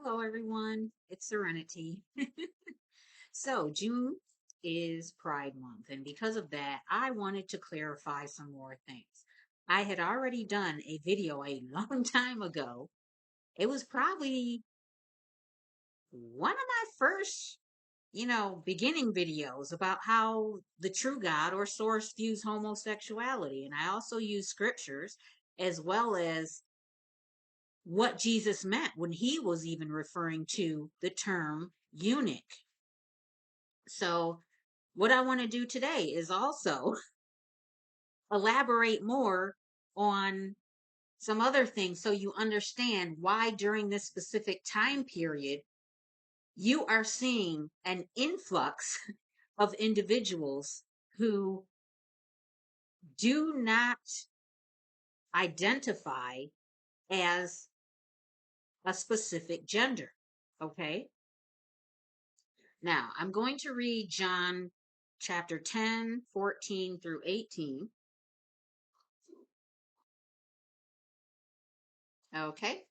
Hello, everyone. It's Serenity. So, June is Pride Month, and because of that, I wanted to clarify some more things. I had already done a video a long time ago. It was probably one of my first, beginning videos about how the true God or source views homosexuality. And I also use scriptures as well as what Jesus meant when he was even referring to the term eunuch. So, what I want to do today is also elaborate more on some other things so you understand why during this specific time period you are seeing an influx of individuals who do not identify as a specific gender. Okay? Now, I'm going to read John chapter 10, 14 through 18. Okay?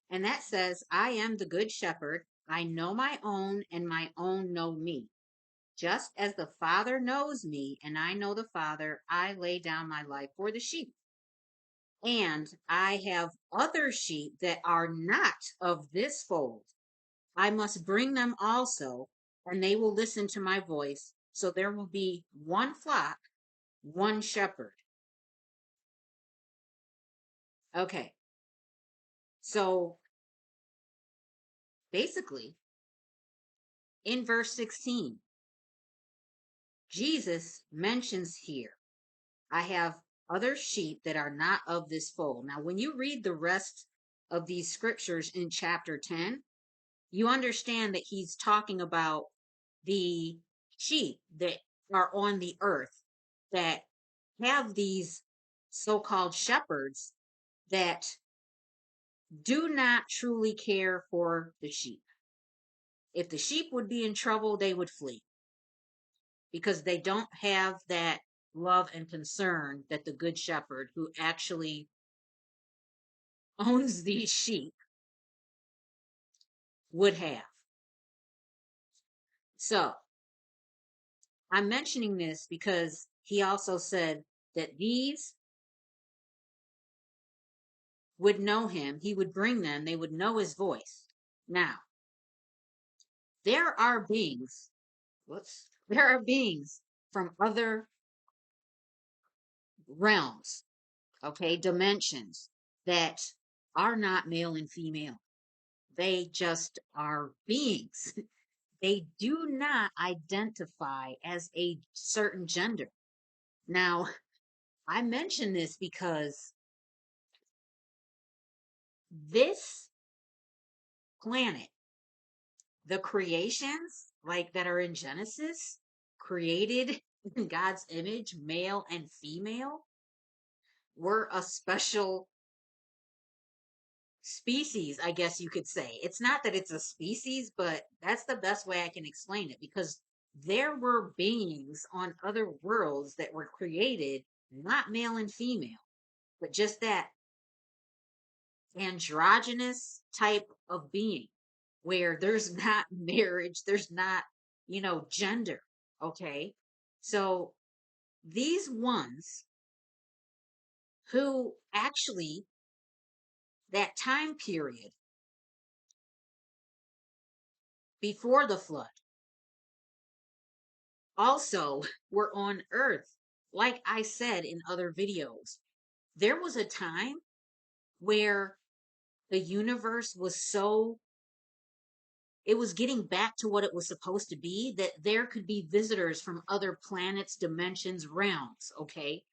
And that says, I am the good shepherd. I know my own, and my own know me. Just as the Father knows me, and I know the Father, I lay down my life for the sheep. And I have other sheep that are not of this fold. I must bring them also, and they will listen to my voice. So there will be one flock, one shepherd. Okay, so basically, in verse 16, Jesus mentions here, I have other sheep that are not of this fold. Now, when you read the rest of these scriptures in chapter 10, you understand that he's talking about the sheep that are on the earth that have these so called shepherds that do not truly care for the sheep. If the sheep would be in trouble, they would flee because they don't have that love and concern that the good shepherd who actually owns these sheep would have. So I'm mentioning this because he also said that these would know him. He would bring them, they would know his voice. Now, there are beings, there are beings from other realms, okay, dimensions that are not male and female. They just are beings. They do not identify as a certain gender. Now, I mention this because this planet, the creations like that are in Genesis, created in God's image, male and female, were a special species, I guess you could say. It's not that it's a species, but that's the best way I can explain it because there were beings on other worlds that were created not male and female, but just that androgynous type of being where there's not marriage, there's not, gender. Okay. So these ones who actually, that time period before the flood, also were on earth. Like I said in other videos, there was a time where the universe was so it was getting back to what it was supposed to be, that there could be visitors from other planets, dimensions, realms, okay,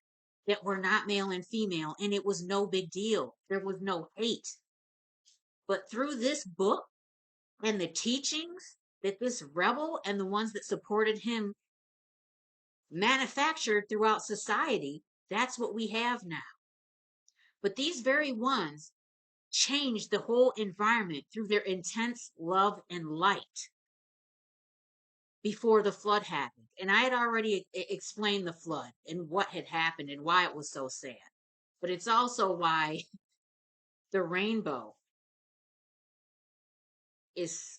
that were not male and female, and it was no big deal. There was no hate. But through this book and the teachings that this rebel and the ones that supported him manufactured throughout society, that's what we have now. But these very ones changed the whole environment through their intense love and light before the flood happened. And I had already explained the flood and what had happened and why it was so sad. But it's also why the rainbow is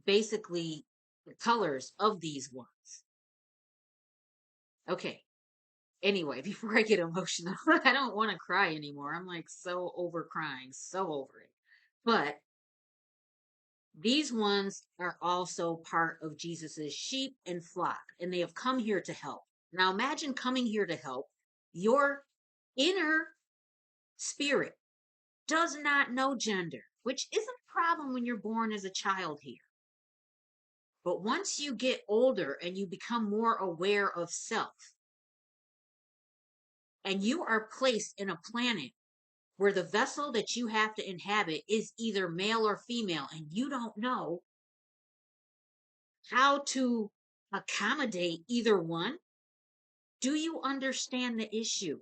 basically the colors of these ones. Okay. Anyway, before I get emotional, I don't want to cry anymore. I'm like so over crying, so over it. But these ones are also part of Jesus's sheep and flock, and they have come here to help. Now imagine coming here to help. Your inner spirit does not know gender, which isn't a problem when you're born as a child here. But once you get older and you become more aware of self, and you are placed in a planet where the vessel that you have to inhabit is either male or female, and you don't know how to accommodate either one, do you understand the issue?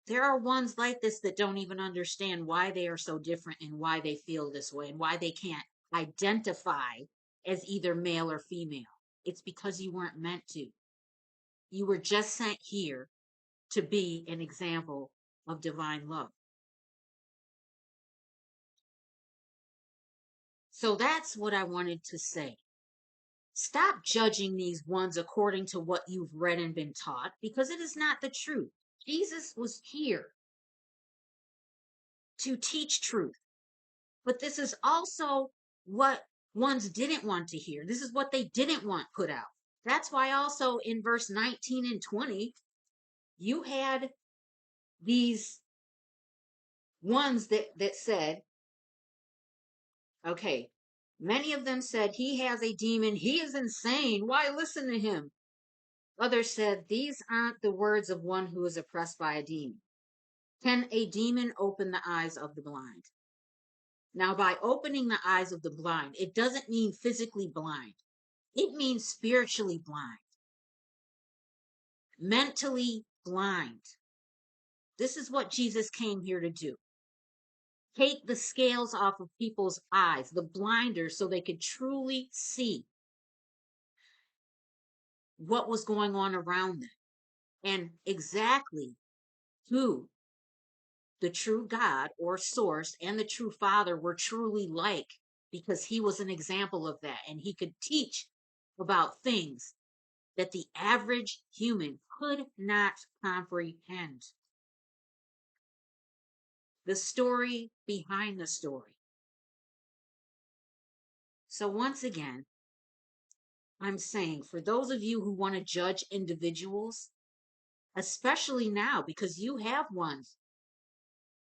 There are ones like this that don't even understand why they are so different and why they feel this way and why they can't identify as either male or female. It's because you weren't meant to. You were just sent here to be an example of divine love. So that's what I wanted to say. Stop judging these ones according to what you've read and been taught, because it is not the truth. Jesus was here to teach truth. But this is also what ones didn't want to hear. This is what they didn't want put out. That's why also in verse 19 and 20, you had these ones that said, okay, many of them said, he has a demon. He is insane. Why listen to him? Others said, these aren't the words of one who is oppressed by a demon. Can a demon open the eyes of the blind? Now, by opening the eyes of the blind, it doesn't mean physically blind. It means spiritually blind, mentally blind. This is what Jesus came here to do. Take the scales off of people's eyes, the blinders, so they could truly see what was going on around them and exactly who the true God or source and the true Father were truly like, because he was an example of that, and he could teach about things that the average human could not comprehend. The story behind the story. So once again, I'm saying for those of you who want to judge individuals, especially now, because you have ones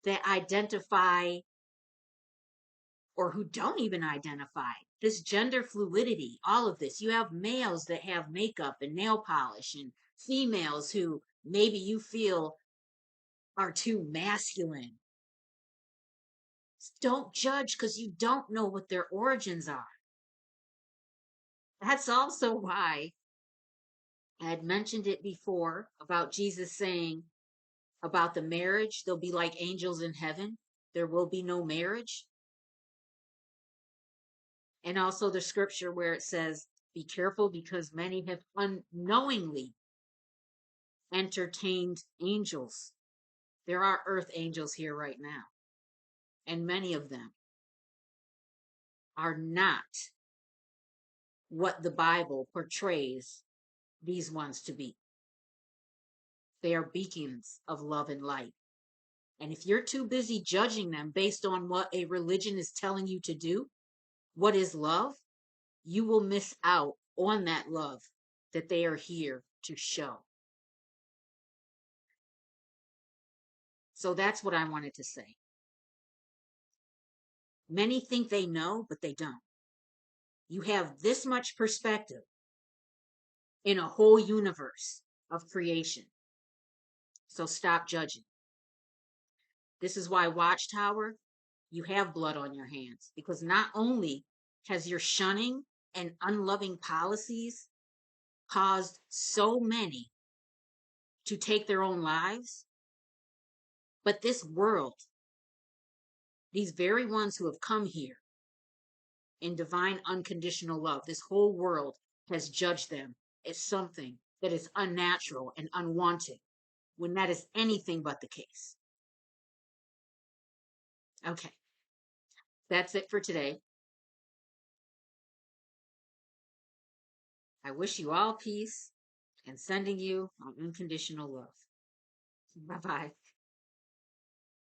that identify or who don't even identify, this gender fluidity, all of this. You have males that have makeup and nail polish, and females who maybe you feel are too masculine. Don't judge because you don't know what their origins are. That's also why I had mentioned it before about Jesus saying about the marriage, they'll be like angels in heaven. There will be no marriage. And also the scripture where it says, be careful because many have unknowingly entertained angels. There are earth angels here right now. And many of them are not what the Bible portrays these ones to be. They are beacons of love and light. And if you're too busy judging them based on what a religion is telling you to do, what is love, you will miss out on that love that they are here to show. So that's what I wanted to say. Many think they know, but they don't. You have this much perspective in a whole universe of creation. So stop judging. This is why Watchtower, you have blood on your hands, because not only has your shunning and unloving policies caused so many to take their own lives, but this world, these very ones who have come here in divine unconditional love, this whole world has judged them as something that is unnatural and unwanted, when that is anything but the case. Okay, that's it for today. I wish you all peace and sending you my unconditional love. Bye bye.